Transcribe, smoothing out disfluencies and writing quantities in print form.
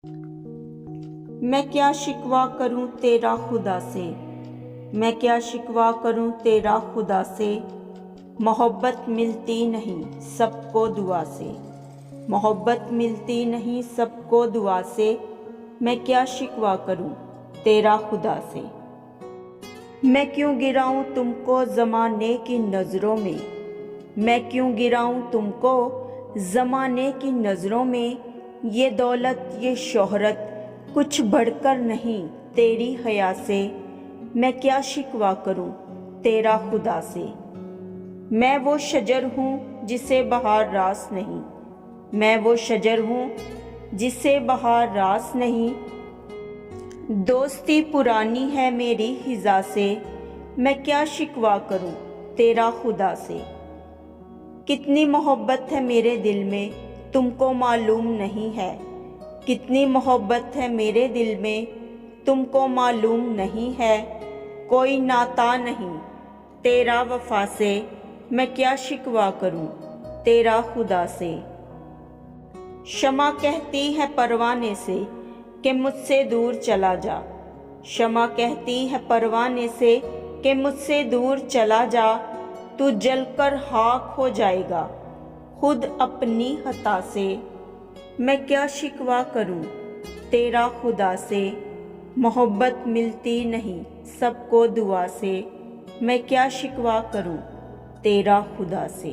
मैं क्या शिकवा करूं तेरा खुदा से, मैं क्या शिकवा करूं तेरा खुदा से। मोहब्बत मिलती नहीं सबको दुआ से, मोहब्बत मिलती नहीं सबको दुआ से। मैं क्या शिकवा करूं तेरा खुदा से। मैं क्यों गिराऊं तुमको ज़माने की नज़रों में, मैं क्यों गिराऊं तुमको ज़माने की नज़रों में। ये दौलत ये शोहरत कुछ बढ़कर नहीं तेरी हया से। मैं क्या शिकवा करूं तेरा खुदा से। मैं वो शजर हूँ जिसे बहार रास नहीं, मैं वो शजर हूँ जिसे बहार रास नहीं। दोस्ती पुरानी है मेरी हिजा से, मैं क्या शिकवा करूं तेरा खुदा से। कितनी मोहब्बत है मेरे दिल में तुमको मालूम नहीं है, कितनी मोहब्बत है मेरे दिल में तुमको मालूम नहीं है। कोई नाता नहीं तेरा वफा से, मैं क्या शिकवा करूं तेरा खुदा से। शमा कहती है परवाने से कि मुझसे दूर चला जा, शमा कहती है परवाने से कि मुझसे दूर चला जा। तू जलकर खाक हो जाएगा खुद अपनी खता से। मैं क्या शिकवा करूं तेरा खुदा से। मोहब्बत मिलती नहीं सबको दुआ से, मैं क्या शिकवा करूं तेरा खुदा से।